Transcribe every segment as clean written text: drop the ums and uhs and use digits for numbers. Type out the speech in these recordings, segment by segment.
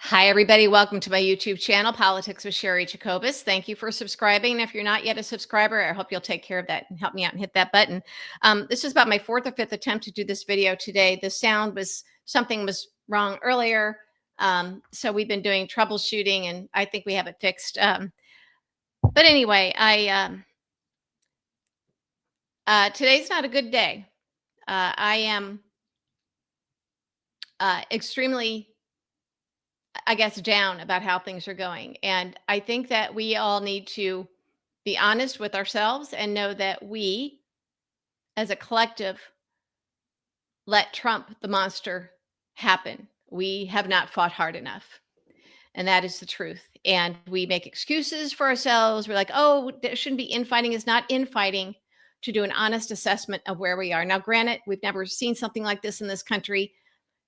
Hi, everybody. Welcome to my YouTube channel, Politics with Sherry Jacobus. Thank you for subscribing. And if you're not yet a subscriber, I hope you'll take care of that and help me out and hit that button. This is about my fourth or fifth attempt to do this video today. The sound was, something was wrong earlier. So we've been doing troubleshooting and I think we have it fixed. But anyway, today's not a good day. I am extremely, I guess, down about how things are going. And I think that we all need to be honest with ourselves and know that we, as a collective, let Trump, the monster, happen. We have not fought hard enough. And that is the truth. And we make excuses for ourselves. We're like, oh, there shouldn't be infighting. It's not infighting to do an honest assessment of where we are. Now, granted, we've never seen something like this in this country,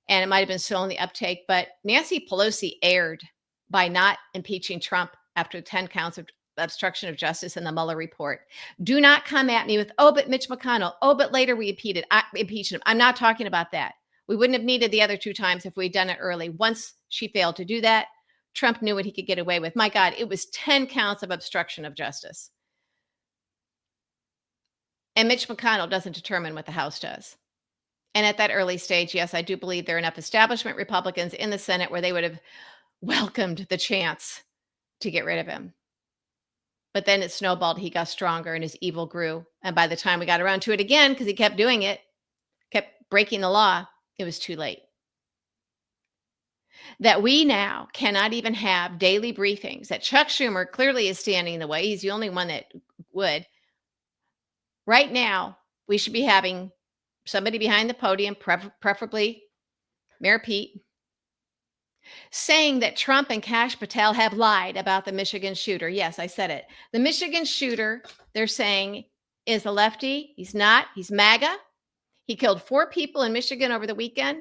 and it might have been slow in the uptake, but Nancy Pelosi erred by not impeaching Trump after 10 counts of obstruction of justice in the Mueller report. Do not come at me with, oh, but Mitch McConnell, oh, but later we impeached him. I'm not talking about that. We wouldn't have needed the other two times if we'd done it early. Once she failed to do that, Trump knew what he could get away with. My God, it was 10 counts of obstruction of justice. And Mitch McConnell doesn't determine what the House does. And at that early stage, yes, I do believe there are enough establishment Republicans in the Senate where they would have welcomed the chance to get rid of him. But then it snowballed. He got stronger and his evil grew. And by the time we got around to it again, because he kept doing it, kept breaking the law, it was too late. That we now cannot even have daily briefings, that Chuck Schumer clearly is standing in the way. He's the only one that would. Right now, we should be having somebody behind the podium, preferably Mayor Pete, saying that Trump and Kash Patel have lied about the Michigan shooter. Yes, I said it. The Michigan shooter, they're saying, is a lefty. He's not. He's MAGA. He killed 4 people in Michigan over the weekend.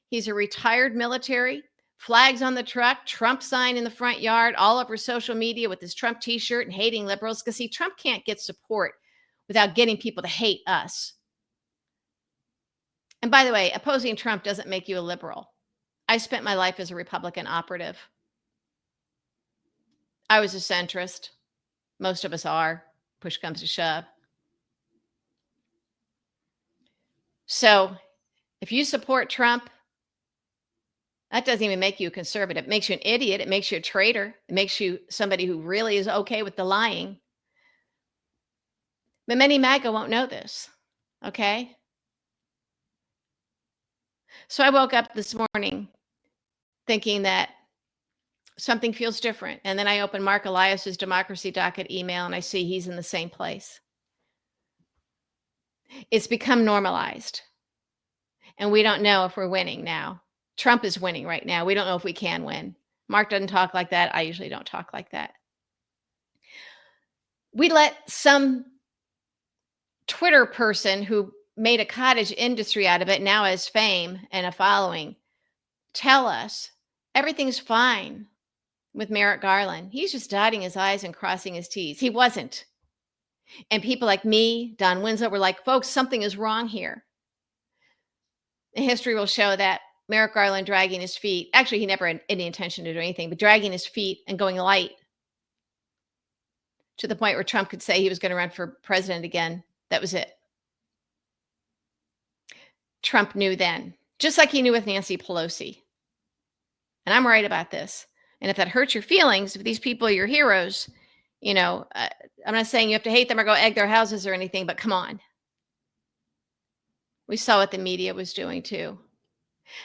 He's a retired military. Flags on the truck, Trump sign in the front yard, all over social media with his Trump t-shirt and hating liberals. Because see, Trump can't get support without getting people to hate us. And by the way, opposing Trump doesn't make you a liberal. I spent my life as a Republican operative. I was a centrist. Most of us are. Push comes to shove. So if you support Trump, that doesn't even make you a conservative. It makes you an idiot. It makes you a traitor. It makes you somebody who really is okay with the lying. But many MAGA won't know this. Okay? So I woke up this morning thinking that something feels different. And then I open Mark Elias's Democracy Docket email and I see he's in the same place. It's become normalized. And we don't know if we're winning now. Trump is winning right now. We don't know if we can win. Mark doesn't talk like that. I usually don't talk like that. We let some Twitter person who made a cottage industry out of it, now has fame and a following, tell us everything's fine with Merrick Garland. He's just dotting his I's and crossing his T's. He wasn't. And people like me, Don Winslow, were like, folks, something is wrong here. And history will show that Merrick Garland dragging his feet, actually, he never had any intention to do anything, but dragging his feet and going light to the point where Trump could say he was going to run for president again. That was it. Trump knew then, just like he knew with Nancy Pelosi. And I'm right about this. And if that hurts your feelings, if these people are your heroes, you know, I'm not saying you have to hate them or go egg their houses or anything, but come on. We saw what the media was doing too.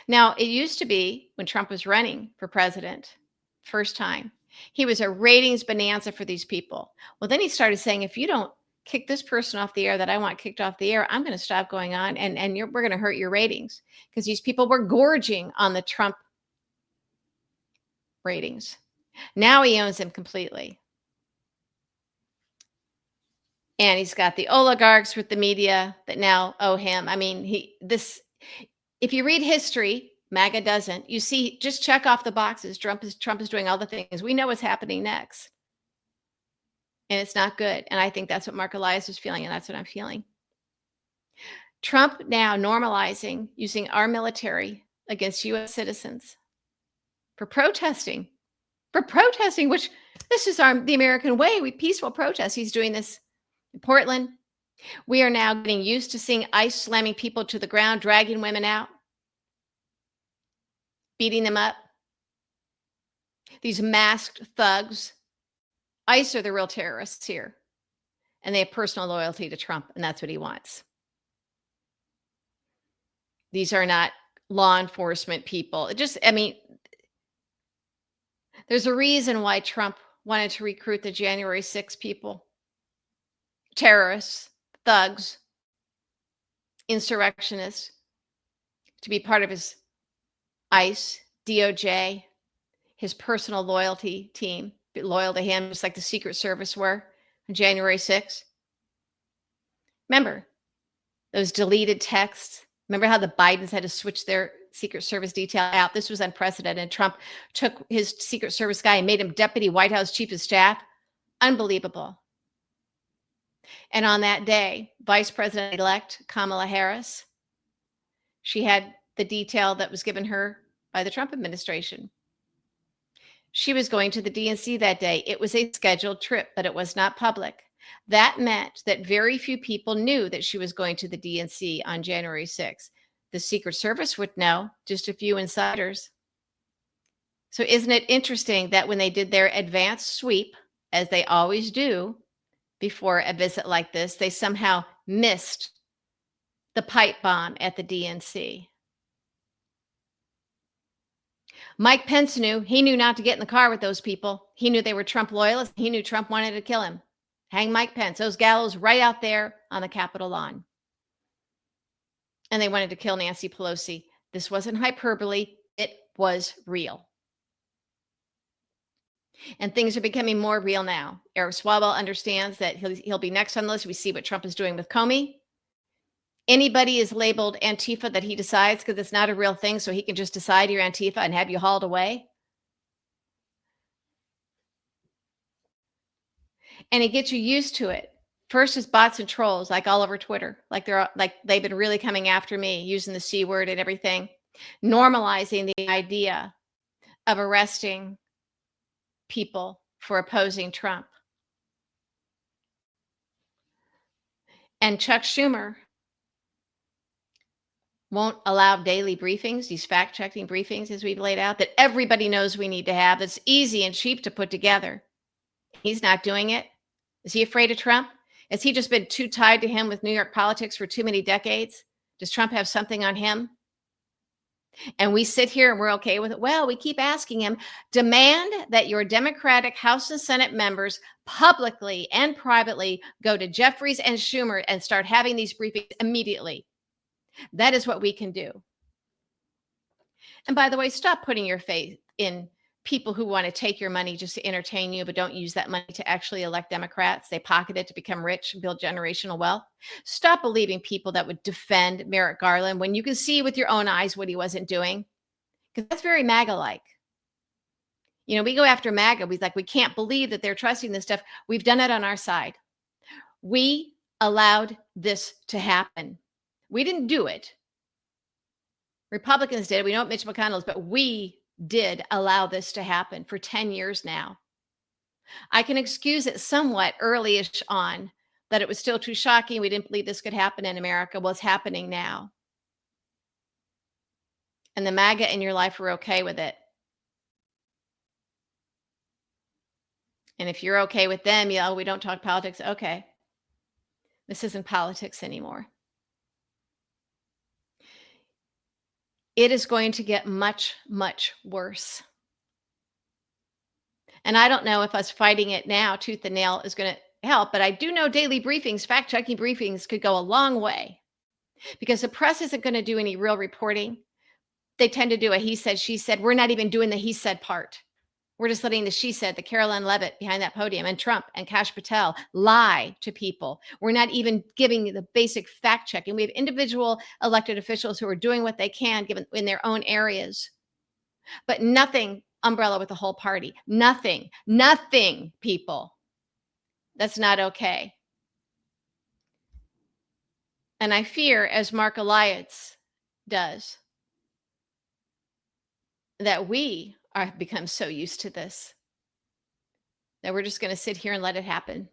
Now, it used to be when Trump was running for president, first time, he was a ratings bonanza for these people. Well, then he started saying, if you don't kick this person off the air that I want kicked off the air, I'm going to stop going on and we're going to hurt your ratings, because these people were gorging on the Trump ratings. Now he owns them completely. And he's got the oligarchs with the media that now owe him. I mean, if you read history, MAGA doesn't. You see, just check off the boxes. Trump is doing all the things. We know what's happening next. And it's not good. And I think that's what Mark Elias is feeling, and that's what I'm feeling. Trump now normalizing using our military against U.S. citizens. for protesting, which this is the American way. We peaceful protest. He's doing this in Portland. We are now getting used to seeing ICE slamming people to the ground, dragging women out, beating them up. These masked thugs. ICE are the real terrorists here, and they have personal loyalty to Trump, and that's what he wants. These are not law enforcement people. There's a reason why Trump wanted to recruit the January 6 people, terrorists, thugs, insurrectionists, to be part of his ICE, DOJ, his personal loyalty team, be loyal to him, just like the Secret Service were on January 6th. Remember those deleted texts? Remember how the Bidens had to switch their Secret Service detail out? This was unprecedented. Trump took his Secret Service guy and made him deputy White House chief of staff. Unbelievable. And on that day, Vice President-elect Kamala Harris, she had the detail that was given her by the Trump administration. She was going to the DNC that day. It was a scheduled trip, but it was not public. That meant that very few people knew that she was going to the DNC on January 6th. The Secret Service would know, just a few insiders. So isn't it interesting that when they did their advanced sweep, as they always do before a visit like this, they somehow missed the pipe bomb at the DNC? Mike Pence knew. He knew not to get in the car with those people. He knew they were Trump loyalists. He knew Trump wanted to kill him. Hang Mike Pence. Those gallows right out there on the Capitol lawn. And they wanted to kill Nancy Pelosi. This wasn't hyperbole. It was real. And things are becoming more real now. Eric Swalwell understands that he'll be next on the list. We see what Trump is doing with Comey. Anybody is labeled Antifa that he decides, because it's not a real thing, so he can just decide you're Antifa and have you hauled away. And it gets you used to it. First is bots and trolls, like all over Twitter, like they've been really coming after me, using the C word and everything, normalizing the idea of arresting people for opposing Trump. And Chuck Schumer won't allow daily briefings, these fact-checking briefings, as we've laid out, that everybody knows we need to have, that's easy and cheap to put together. He's not doing it. Is he afraid of Trump? Has he just been too tied to him with New York politics for too many decades? Does Trump have something on him? And we sit here and we're okay with it. Well, we keep asking him, demand that your Democratic House and Senate members publicly and privately go to Jeffries and Schumer and start having these briefings immediately. That is what we can do. And by the way, stop putting your faith in people who want to take your money just to entertain you, but don't use that money to actually elect Democrats. They pocket it to become rich and build generational wealth. Stop believing people that would defend Merrick Garland when you can see with your own eyes what he wasn't doing, because that's very MAGA-like. You know, we go after MAGA. We can't believe that they're trusting this stuff. We've done it on our side. We allowed this to happen. We didn't do it. Republicans did. We know what Mitch McConnell is, but we did allow this to happen for 10 years now. I can excuse it somewhat early-ish on, that it was still too shocking. We didn't believe this could happen in America. Well, it's happening now. And the MAGA in your life are okay with it. And if you're okay with them, we don't talk politics. Okay. This isn't politics anymore. It is going to get much, much worse. And I don't know if us fighting it now, tooth and nail, is going to help, but I do know daily briefings, fact-checking briefings could go a long way, because the press isn't going to do any real reporting. They tend to do a he said, she said. We're not even doing the he said part. We're just letting the she said, the Caroline Leavitt behind that podium, and Trump and Kash Patel lie to people. We're not even giving the basic fact checking. We have individual elected officials who are doing what they can given in their own areas, but nothing umbrella with the whole party. Nothing, people. That's not okay. And I fear, as Mark Elias does, that we I've become so used to this that we're just going to sit here and let it happen.